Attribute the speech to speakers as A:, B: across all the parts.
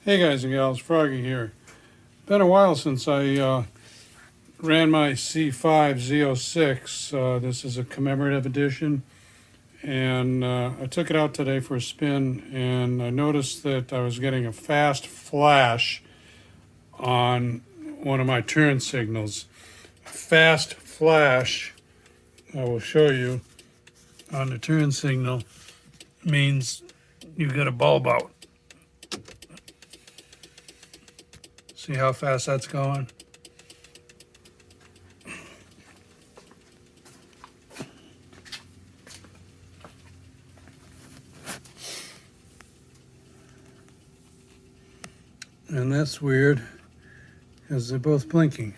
A: Hey guys and gals, Froggy here. Been a while since I ran my C5 Z06. This is a commemorative edition, and I took it out today for a spin, and I noticed that I was getting a fast flash on one of my turn signals. Fast flash, I will show you, on the turn signal means you've got a bulb out. See how fast that's going? And that's weird, because they're both blinking.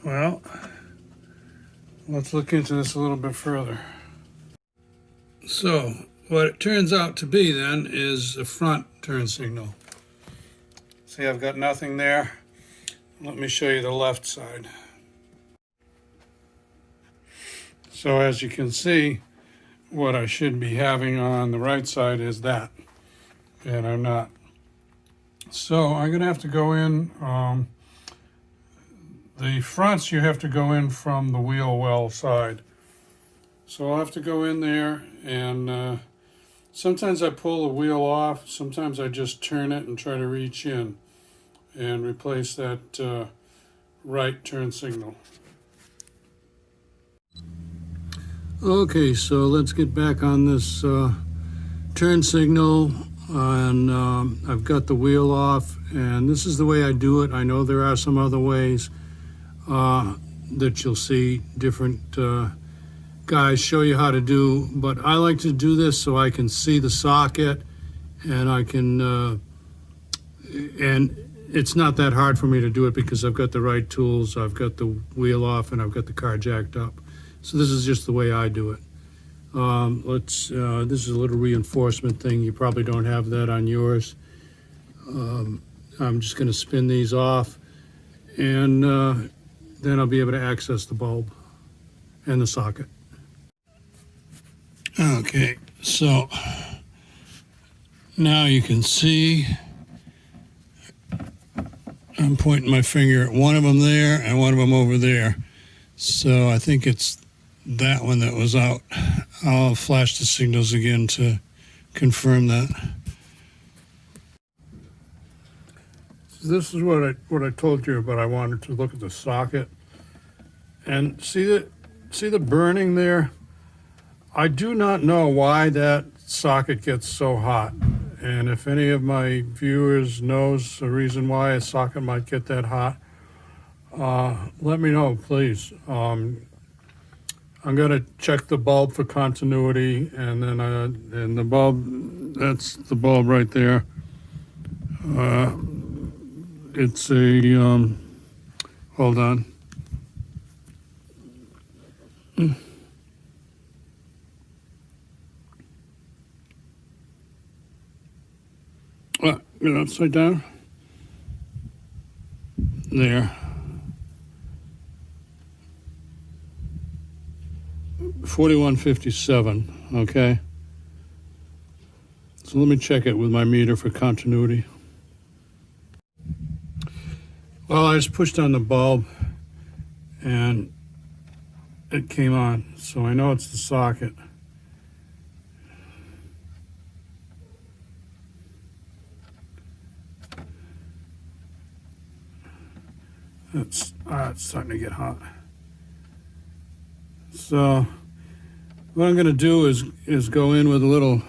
A: Well, let's look into this a little bit further. So, what it turns out to be then is a front turn signal. See, I've got nothing there. Let me show you the left side. So as you can see, what I should be having on the right side is that, and I'm not. So I'm gonna have to go in, the fronts you have to go in from the wheel well side. So I'll have to go in there, and sometimes I pull the wheel off, sometimes I just turn it and try to reach in and replace that right turn signal. Okay, so let's get back on this turn signal, and I've got the wheel off, and this is the way I do it. I know there are some other ways that you'll see different guys show you how to do, but I like to do this so I can see the socket, and I can and it's not that hard for me to do it because I've got the right tools. I've got the wheel off and I've got the car jacked up. So this is just the way I do it. This is a little reinforcement thing. You probably don't have that on yours. I'm just going to spin these off, and then I'll be able to access the bulb and the socket. Okay, so now you can see I'm pointing my finger at one of them there and one of them over there. So I think it's that one that was out. I'll flash the signals again to confirm that. So this is what I told you about. I wanted to look at the socket and see the burning there. I do not know why that socket gets so hot, and if any of my viewers knows the reason why a socket might get that hot, let me know, please. I'm going to check the bulb for continuity, and then and the bulb, that's the bulb right there. It's a, hold on. Get it upside down. There. 4157, okay? So let me check it with my meter for continuity. Well, I just pushed on the bulb and it came on, so I know it's the socket. It's starting to get hot. So what I'm going to do is go in with a little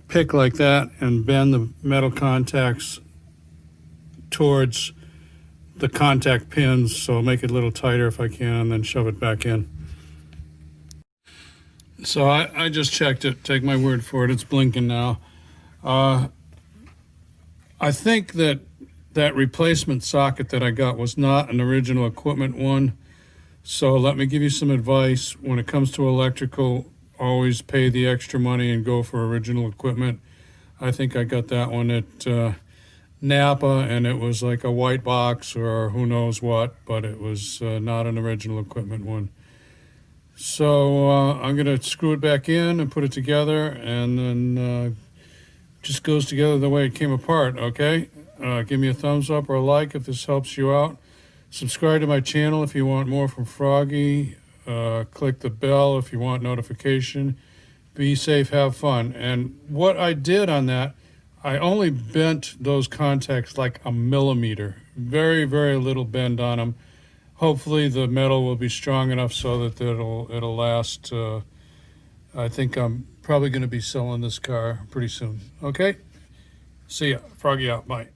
A: pick like that and bend the metal contacts towards the contact pins, so I'll make it a little tighter if I can, and then shove it back in. So I just checked it. Take my word for it. It's blinking now. I think that replacement socket that I got was not an original equipment one. So let me give you some advice. When it comes to electrical, always pay the extra money and go for original equipment. I think I got that one at Napa, and it was like a white box or who knows what, but it was not an original equipment one. So I'm going to screw it back in and put it together, and then just goes together the way it came apart, okay? Give me a thumbs up or a like if this helps you out. Subscribe to my channel if you want more from Froggy. Click the bell if you want notification. Be safe, have fun. And what I did on that, I only bent those contacts like a millimeter. Very, very little bend on them. Hopefully the metal will be strong enough so that it'll last. I think I'm probably going to be selling this car pretty soon. Okay? See ya. Froggy out. Bye.